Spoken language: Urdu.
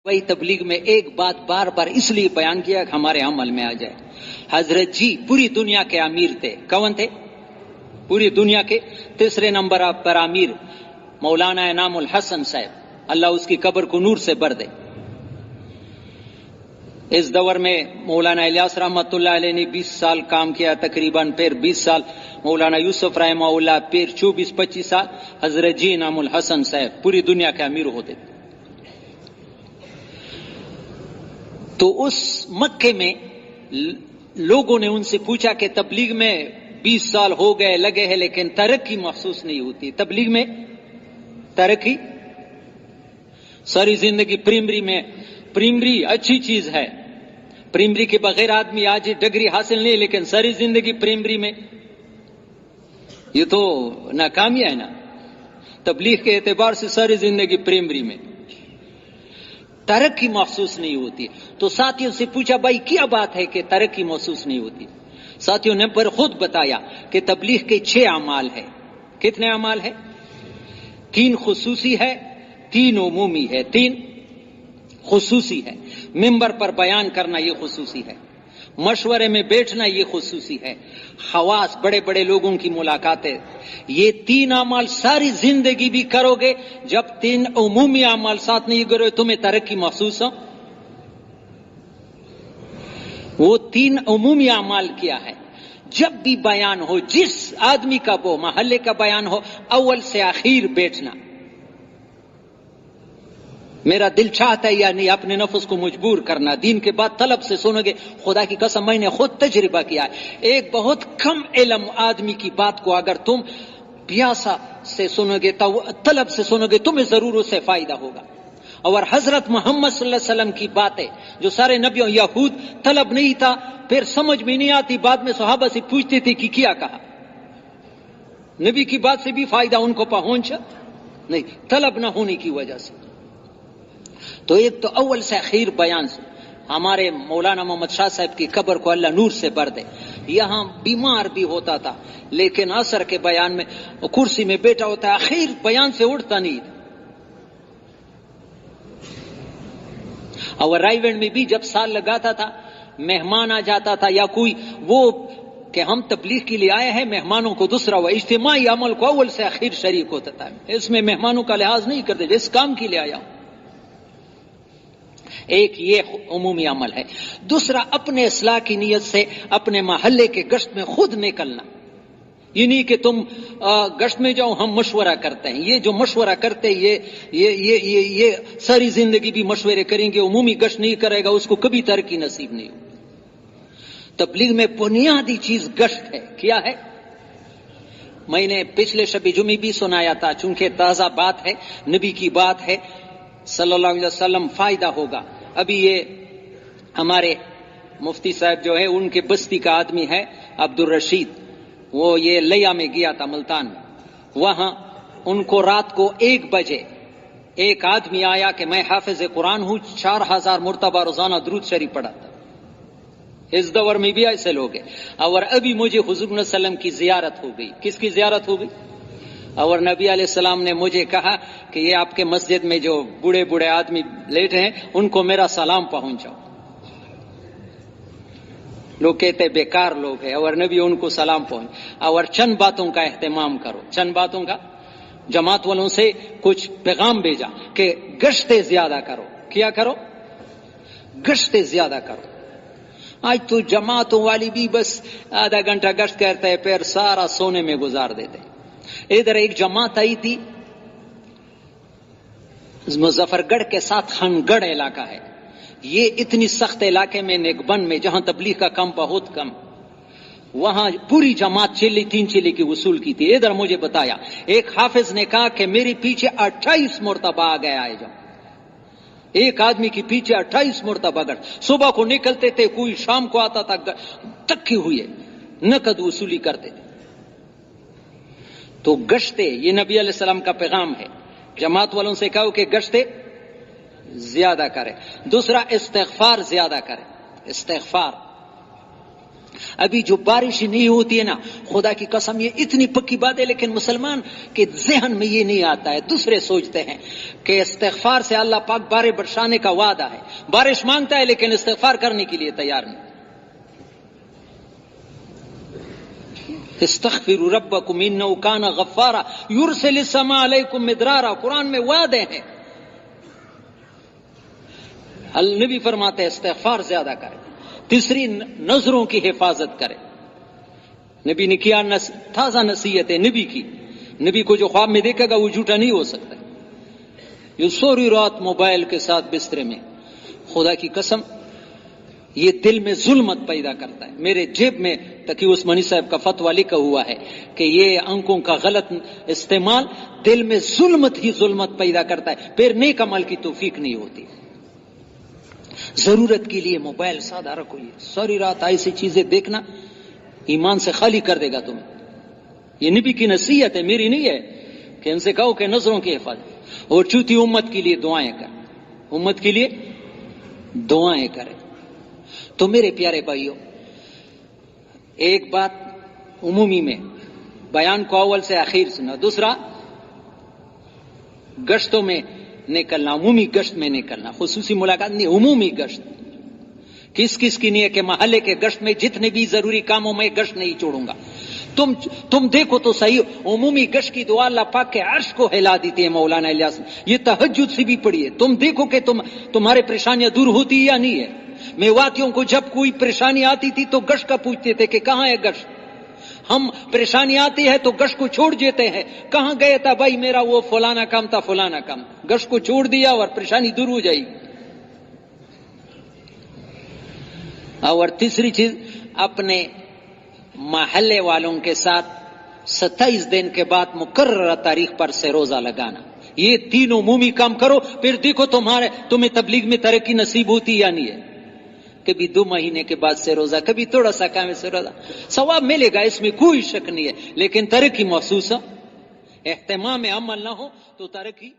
وہی تبلیغ میں ایک بات بار بار اس لیے بیان کیا کہ ہمارے عمل میں آ جائے. حضرت جی پوری دنیا کے امیر تھے. کون تھے؟ پوری دنیا کے تیسرے نمبر پر امیر مولانا انعام الحسن صاحب، اللہ اس کی قبر کو نور سے بھر دے. اس دور میں مولانا الیاس رحمۃ اللہ علیہ نے 20 سال کام کیا تقریباً، پھر 20 سال مولانا یوسف رحمہ اللہ، پھر 24-25 سال حضرت جی انعام الحسن صاحب پوری دنیا کے امیر ہوتے تھے. تو اس مکے میں لوگوں نے ان سے پوچھا کہ تبلیغ میں 20 سال ہو گئے لگے ہیں لیکن ترقی محسوس نہیں ہوتی. تبلیغ میں ترقی، ساری زندگی پریمری اچھی چیز ہے، پریمری کے بغیر آدمی آج ڈگری حاصل نہیں، لیکن ساری زندگی پریمری میں، یہ تو ناکامی ہے نا. تبلیغ کے اعتبار سے ساری زندگی پریمری میں، ترقی محسوس نہیں ہوتی. تو ساتھیوں سے پوچھا بھائی کیا بات ہے کہ ترقی محسوس نہیں ہوتی؟ ساتھیوں نے پر خود بتایا کہ تبلیغ کے 6 اعمال ہے. کتنے اعمال ہے؟ 3 خصوصی ہے، 3 عمومی ہے. 3 خصوصی ہے، منبر پر بیان کرنا یہ خصوصی ہے، مشورے میں بیٹھنا یہ خصوصی ہے، خواص بڑے بڑے لوگوں کی ملاقاتیں. یہ 3 اعمال ساری زندگی بھی کرو گے، جب 3 عمومی اعمال ساتھ نہیں کرو تمہیں ترقی محسوس ہو. وہ 3 عمومی اعمال کیا ہے؟ جب بھی بیان ہو، جس آدمی کا وہ محلے کا بیان ہو، اول سے آخر بیٹھنا. میرا دل چاہتا ہے یا نہیں، اپنے نفس کو مجبور کرنا. دین کے بعد طلب سے سنو گے، خدا کی قسم میں نے خود تجربہ کیا ہے. ایک بہت کم علم آدمی کی بات کو اگر تم پیاسا سے سنو گے، طلب سے سنو گے، تمہیں ضرور اس سے فائدہ ہوگا. اور حضرت محمد صلی اللہ علیہ وسلم کی باتیں جو سارے نبیوں، یہود طلب نہیں تھا، پھر سمجھ میں نہیں آتی، بعد میں صحابہ سے پوچھتے تھے کہ کیا کہا. نبی کی بات سے بھی فائدہ ان کو پہنچا نہیں، طلب نہ ہونے کی وجہ سے. تو ایک تو اول سے اخیر بیان سے. ہمارے مولانا محمد شاہ صاحب کی قبر کو اللہ نور سے بھر دے. یہاں بیمار بھی ہوتا تھا لیکن عصر کے بیان میں کرسی میں بیٹھا ہوتا ہے، اخیر بیان سے اٹھتا نہیں. اور رائے گنج میں بھی جب سال لگاتا تھا، مہمان آ جاتا تھا یا کوئی وہ کہ ہم تبلیغ کے لیے آئے ہیں، مہمانوں کو دوسرا وہ اجتماعی عمل کو اول سے اخیر شریک ہوتا تھا. اس میں مہمانوں کا لحاظ نہیں کرتے، جس کام کے لیے آیا ہوں. ایک یہ عمومی عمل ہے. دوسرا اپنے اصلاح کی نیت سے اپنے محلے کے گشت میں خود نکلنا. یہ نہیں کہ تم گشت میں جاؤ، ہم مشورہ کرتے ہیں. یہ جو مشورہ کرتے یہ ساری زندگی بھی مشورے کریں گے، عمومی گشت نہیں کرے گا، اس کو کبھی ترقی نصیب نہیں ہو. تبلیغ میں بنیادی چیز گشت ہے. کیا ہے؟ میں نے پچھلے شب جمعہ بھی سنایا تھا، چونکہ تازہ بات ہے، نبی کی بات ہے صلی اللہ علیہ وسلم، فائدہ ہوگا. ابھی یہ ہمارے مفتی صاحب جو ہے ان کے بستی کا آدمی ہے عبد الرشید، وہ یہ لیا میں گیا تھا ملتان میں. وہاں ان کو رات کو 1 بجے ایک آدمی آیا کہ میں حافظ قرآن ہوں، 4000 مرتبہ روزانہ درود شریف پڑھاتا. اس دور میں بھی ایسے لوگ ہیں. اور ابھی مجھے حضور صلی اللہ علیہ وسلم کی زیارت ہو گئی. کس کی زیارت ہو گئی؟ اور نبی علیہ السلام نے مجھے کہا کہ یہ آپ کے مسجد میں جو بوڑھے آدمی لیٹے ہیں ان کو میرا سلام پہنچاؤ. لوگ کہتے بیکار لوگ ہیں، اور نبی ان کو سلام پہنچ. اور چند باتوں کا اہتمام کرو، چند باتوں کا. جماعت والوں سے کچھ پیغام بھیجا کہ گشتیں زیادہ کرو. کیا کرو؟ گشتیں زیادہ کرو. آج تو جماعتوں والی بھی بس آدھا گھنٹہ گشت کرتے ہیں، پھر سارا سونے میں گزار دیتے. ادھر ایک جماعت آئی تھی، مظفر گڑھ کے ساتھ خانگڑھ علاقہ ہے. یہ اتنی سخت علاقے میں نیکبند میں جہاں تبلیغ کا کام بہت کم، وہاں پوری جماعت 3 چیلے کی وصول کی تھی. ادھر مجھے بتایا ایک حافظ نے کہا کہ میرے پیچھے 28 مرتبہ آ گیا ہے. جب ایک آدمی کے پیچھے 28 مرتبہ گشت، صبح کو نکلتے تھے، کوئی شام کو آتا تھا، تکی ہوئے نقد وصولی کرتے تھے. تو گشتے یہ نبی علیہ السلام کا پیغام ہے. جماعت والوں سے کہو کہ گشتے زیادہ کرے. دوسرا استغفار زیادہ کرے. استغفار ابھی جو بارش ہی نہیں ہوتی ہے نا، خدا کی قسم یہ اتنی پکی بات ہے، لیکن مسلمان کے ذہن میں یہ نہیں آتا ہے. دوسرے سوچتے ہیں کہ استغفار سے اللہ پاک بارش برسانے کا وعدہ ہے، بارش مانگتا ہے لیکن استغفار کرنے کے لیے تیار نہیں. استغفروا ربکم انہ کان غفارا یرسل السماء علیکم مدرارا، قرآن میں وعدے ہیں. النبی فرماتے ہیں استغفار زیادہ کرے. تیسری نظروں کی حفاظت کرے. نبی نے کیا تازہ نصیحت ہے نبی کی. نبی کو جو خواب میں دیکھے گا وہ جھوٹا نہیں ہو سکتا. یہ سوری رات موبائل کے ساتھ بسترے میں، خدا کی قسم یہ دل میں ظلمت پیدا کرتا ہے. میرے جیب میں تقی عثمانی صاحب کا فتویٰ لکھا ہوا ہے کہ یہ آنکھوں کا غلط استعمال دل میں ظلمت ہی ظلمت پیدا کرتا ہے، پھر نیک عمل کی توفیق نہیں ہوتی. ضرورت کے لیے موبائل سادہ رکھو. یہ ساری رات ایسی چیزیں دیکھنا ایمان سے خالی کر دے گا تمہیں. یہ نبی کی نصیحت ہے، میری نہیں ہے کہ ان سے کہو کہ نظروں کی حفاظت. اور چوتھی امت کے لیے دعائیں کر، امت کے لیے دعائیں کرے. تو میرے پیارے بھائیوں، ایک بات عمومی میں بیان کو اول سے آخر سنا. دوسرا گشتوں میں نکلنا، عمومی گشت میں نکلنا، خصوصی ملاقات نہیں، عمومی گشت. کس کس کی نہیں ہے کہ محلے کے گشت میں جتنے بھی ضروری کاموں میں گشت نہیں چھوڑوں گا. تم دیکھو تو صحیح، عمومی گشت کی دعا اللہ پاک کے عرش کو ہلا دیتی ہے. مولانا الیاس یہ تہجد سے بھی پڑھی ہے. تم دیکھو کہ تمہارے پریشانیاں دور ہوتی ہے یا نہیں ہے. میواتیوں کو جب کوئی پریشانی آتی تھی تو گشت کا پوچھتے تھے کہ کہاں ہے گشت. ہم پریشانی آتی ہے تو گشت کو چھوڑ دیتے ہیں. کہاں گئے تھا بھائی میرا وہ فلانا کام تھا فلانا کام. گشت کو چھوڑ دیا اور پریشانی دور ہو جائے گی. اور تیسری چیز، اپنے محلے والوں کے ساتھ 27 دن کے بعد مقررہ تاریخ پر سے روزہ لگانا. یہ تین عمومی کام کرو، پھر دیکھو تمہیں تبلیغ میں ترقی نصیب ہوتی یا نہیں ہے. کبھی 2 مہینے کے بعد سے روزہ، کبھی تھوڑا سا کام سے روزہ، ثواب ملے گا، اس میں کوئی شک نہیں ہے. لیکن ترقی محسوس ہو، اہتمام عمل نہ ہو تو ترقی